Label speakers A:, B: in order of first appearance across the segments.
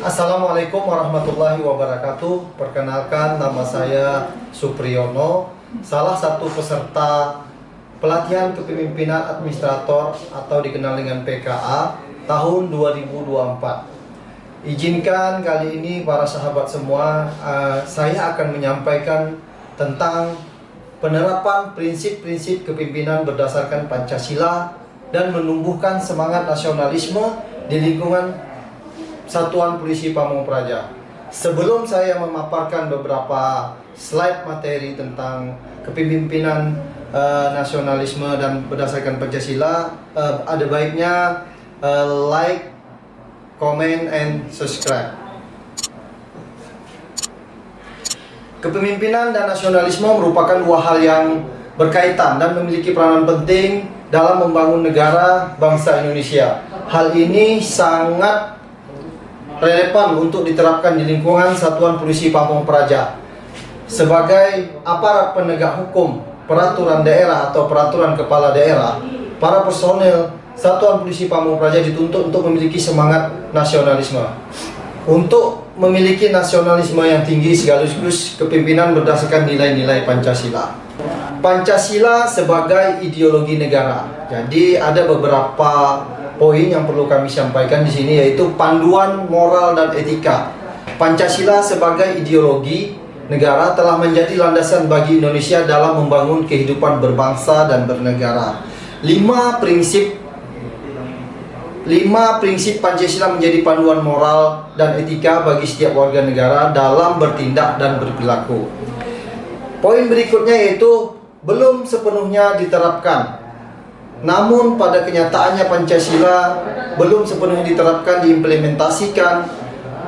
A: Assalamualaikum warahmatullahi wabarakatuh. Perkenalkan, nama saya Supriyono, salah satu peserta pelatihan kepemimpinan administrator atau dikenal dengan PKA tahun 2024. Izinkan kali ini para sahabat semua, saya akan menyampaikan tentang penerapan prinsip-prinsip kepemimpinan berdasarkan Pancasila dan menumbuhkan semangat nasionalisme di lingkungan Satuan Polisi Pamung Praja. Sebelum saya memaparkan beberapa slide materi tentang kepemimpinan nasionalisme dan berdasarkan Pancasila, ada baiknya like, comment, and subscribe. Kepemimpinan dan nasionalisme merupakan dua hal yang berkaitan dan memiliki peranan penting dalam membangun negara bangsa Indonesia. Hal ini sangat relevan untuk diterapkan di lingkungan Satuan Polisi Pamung Praja. Sebagai aparat penegak hukum, peraturan daerah atau peraturan kepala daerah, para personel Satuan Polisi Pamung Praja dituntut untuk memiliki semangat nasionalisme. Untuk memiliki nasionalisme yang tinggi sekaligus kepemimpinan berdasarkan nilai-nilai Pancasila. Pancasila sebagai ideologi negara. Jadi ada beberapa poin yang perlu kami sampaikan di sini, yaitu panduan moral dan etika. Pancasila sebagai ideologi negara telah menjadi landasan bagi Indonesia dalam membangun kehidupan berbangsa dan bernegara. Lima prinsip Pancasila menjadi panduan moral dan etika bagi setiap warga negara dalam bertindak dan berperilaku. Poin berikutnya yaitu belum sepenuhnya diterapkan. Namun pada kenyataannya Pancasila belum sepenuhnya diterapkan, diimplementasikan,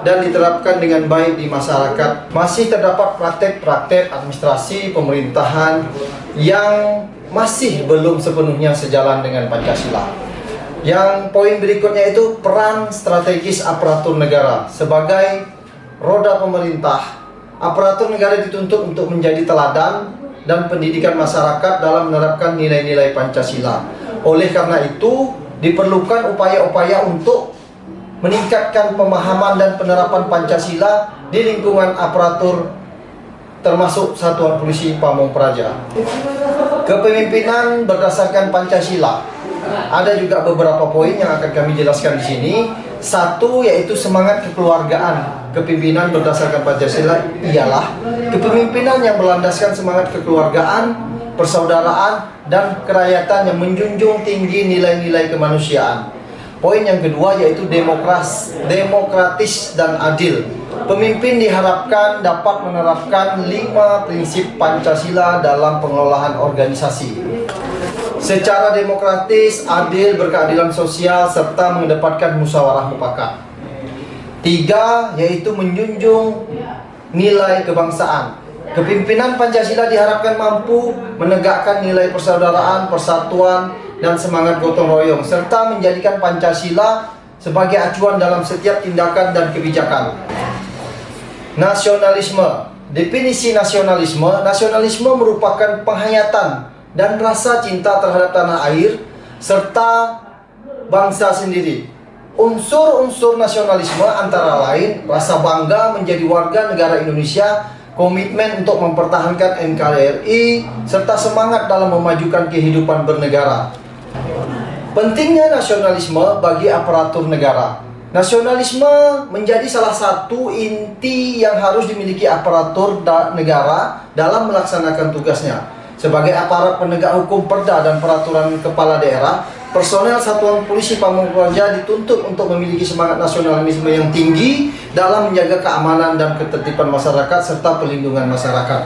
A: dan diterapkan dengan baik di masyarakat. Masih terdapat praktek-praktek administrasi pemerintahan yang masih belum sepenuhnya sejalan dengan Pancasila. Yang poin berikutnya itu peran strategis aparatur negara. Sebagai roda pemerintah, aparatur negara dituntut untuk menjadi teladan dan pendidikan masyarakat dalam menerapkan nilai-nilai Pancasila. Oleh karena itu, diperlukan upaya-upaya untuk meningkatkan pemahaman dan penerapan Pancasila di lingkungan aparatur termasuk Satuan Polisi Pamung Praja. Kepemimpinan berdasarkan Pancasila. Ada juga beberapa poin yang akan kami jelaskan di sini. Satu, yaitu semangat kekeluargaan. Kepemimpinan berdasarkan Pancasila ialah kepemimpinan yang berlandaskan semangat kekeluargaan, persaudaraan, dan kerakyatan yang menjunjung tinggi nilai-nilai kemanusiaan. Poin yang kedua yaitu demokratis dan adil. Pemimpin diharapkan dapat menerapkan 5 prinsip Pancasila dalam pengelolaan organisasi secara demokratis, adil, berkeadilan sosial, serta mengedepankan musyawarah mufakat. 3, yaitu menjunjung nilai kebangsaan. Kepemimpinan Pancasila diharapkan mampu menegakkan nilai persaudaraan, persatuan, dan semangat gotong royong, serta menjadikan Pancasila sebagai acuan dalam setiap tindakan dan kebijakan. Nasionalisme. Definisi nasionalisme. Nasionalisme merupakan penghayatan dan rasa cinta terhadap tanah air serta bangsa sendiri. Unsur-unsur nasionalisme antara lain rasa bangga menjadi warga negara Indonesia, komitmen untuk mempertahankan NKRI, serta semangat dalam memajukan kehidupan bernegara. Pentingnya nasionalisme bagi aparatur negara. Nasionalisme menjadi salah satu inti yang harus dimiliki aparatur negara dalam melaksanakan tugasnya. Sebagai aparat penegak hukum, perda, dan peraturan kepala daerah, personel Satuan Polisi Pamung Praja dituntut untuk memiliki semangat nasionalisme yang tinggi dalam menjaga keamanan dan ketertiban masyarakat serta perlindungan masyarakat.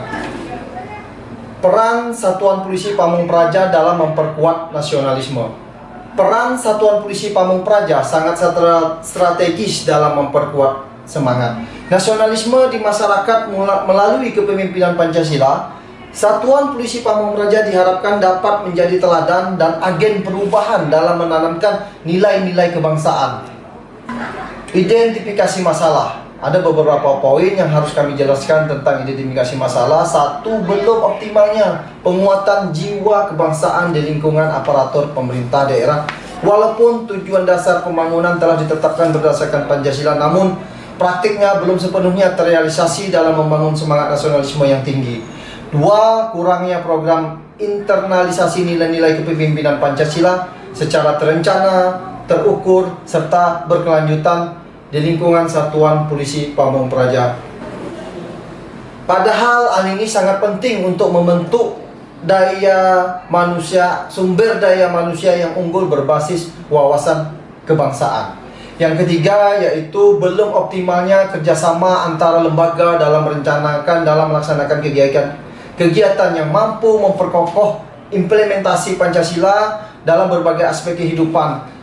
A: Peran Satuan Polisi Pamung Praja dalam memperkuat nasionalisme. Peran Satuan Polisi Pamung Praja sangat strategis dalam memperkuat semangat nasionalisme di masyarakat melalui kepemimpinan Pancasila. Satuan Polisi Pamung Praja diharapkan dapat menjadi teladan dan agen perubahan dalam menanamkan nilai-nilai kebangsaan. Identifikasi masalah. ada beberapa poin yang harus kami jelaskan tentang identifikasi masalah. Satu, belum optimalnya penguatan jiwa kebangsaan di lingkungan aparatur pemerintah daerah. Walaupun tujuan dasar pembangunan telah ditetapkan berdasarkan Pancasila, namun praktiknya belum sepenuhnya terrealisasi dalam membangun semangat nasionalisme yang tinggi. Dua, kurangnya program internalisasi nilai-nilai kepemimpinan Pancasila secara terencana, terukur, serta berkelanjutan di lingkungan Satuan Polisi Pamung Praja. Padahal hal ini sangat penting untuk membentuk sumber daya manusia yang unggul berbasis wawasan kebangsaan. Yang ketiga yaitu belum optimalnya kerjasama antara lembaga dalam melaksanakan kegiatan yang mampu memperkokoh implementasi Pancasila dalam berbagai aspek kehidupan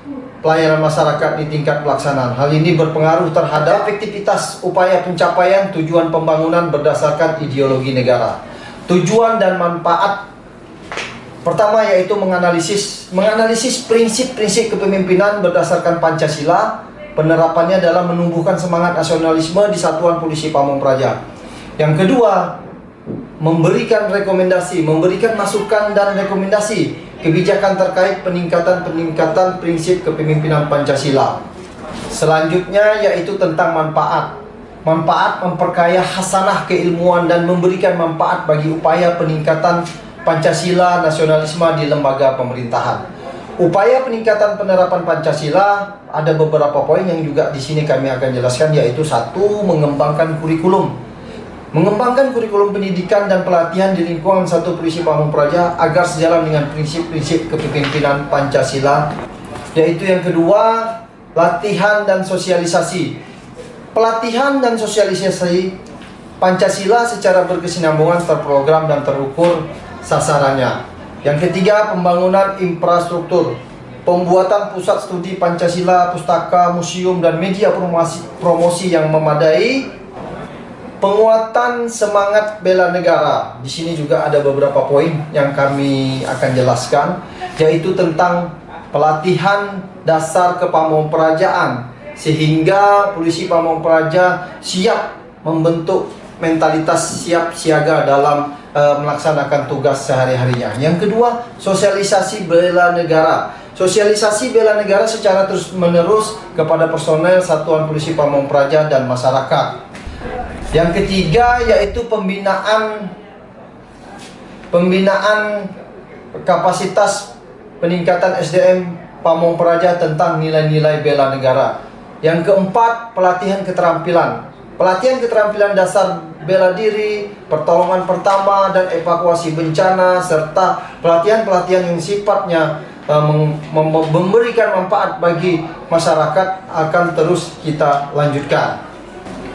A: pelayanan masyarakat di tingkat pelaksanaan. Hal ini berpengaruh terhadap efektivitas upaya pencapaian tujuan pembangunan berdasarkan ideologi negara. Tujuan dan manfaat pertama yaitu menganalisis prinsip-prinsip kepemimpinan berdasarkan Pancasila. Penerapannya dalam menumbuhkan semangat nasionalisme di Satuan Polisi Pamung Praja. Yang kedua, memberikan masukan dan rekomendasi kebijakan terkait peningkatan prinsip kepemimpinan Pancasila. Selanjutnya yaitu tentang manfaat memperkaya hasanah keilmuan dan memberikan manfaat bagi upaya peningkatan Pancasila nasionalisme di lembaga pemerintahan. Upaya peningkatan penerapan Pancasila ada beberapa poin yang juga di sini kami akan jelaskan, yaitu satu, mengembangkan kurikulum pendidikan dan pelatihan di lingkungan Satuan Polisi Pamung Praja agar sejalan dengan prinsip-prinsip kepemimpinan Pancasila. Yaitu yang kedua, pelatihan dan sosialisasi Pancasila secara berkesinambungan, terprogram dan terukur sasarannya. Yang ketiga, pembangunan infrastruktur, pembuatan pusat studi Pancasila, pustaka, museum dan media promosi yang memadai. Penguatan semangat bela negara. Di sini juga ada beberapa poin yang kami akan jelaskan, yaitu tentang pelatihan dasar kepamungprajaan sehingga Polisi Pamung Praja siap membentuk mentalitas siap siaga dalam melaksanakan tugas sehari-harinya. Yang kedua, sosialisasi bela negara. Sosialisasi bela negara secara terus-menerus kepada personel Satuan Polisi Pamung Praja dan masyarakat. Yang ketiga yaitu pembinaan kapasitas peningkatan SDM Pamung Praja tentang nilai-nilai bela negara. Yang keempat, pelatihan keterampilan dasar bela diri, pertolongan pertama dan evakuasi bencana, serta pelatihan-pelatihan yang sifatnya memberikan manfaat bagi masyarakat akan terus kita lanjutkan.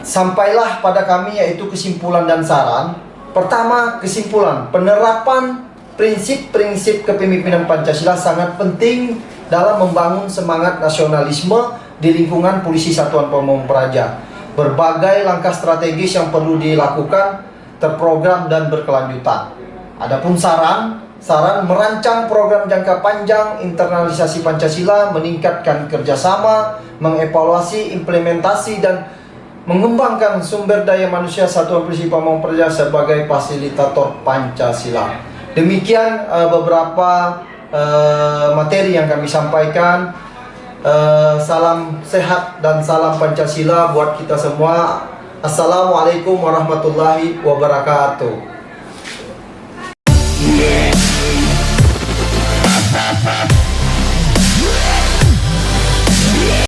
A: Sampailah pada kami yaitu kesimpulan dan saran. Pertama, kesimpulan, penerapan prinsip-prinsip kepemimpinan Pancasila sangat penting dalam membangun semangat nasionalisme di lingkungan Polisi Satuan Pamung Praja. Berbagai langkah strategis yang perlu dilakukan, terprogram dan berkelanjutan. Adapun saran merancang program jangka panjang internalisasi Pancasila, meningkatkan kerjasama, mengevaluasi, implementasi dan mengembangkan sumber daya manusia Satuan Polisi Pamung Praja sebagai fasilitator Pancasila. Demikian beberapa materi yang kami sampaikan. Salam sehat dan salam Pancasila buat kita semua. Assalamualaikum warahmatullahi wabarakatuh.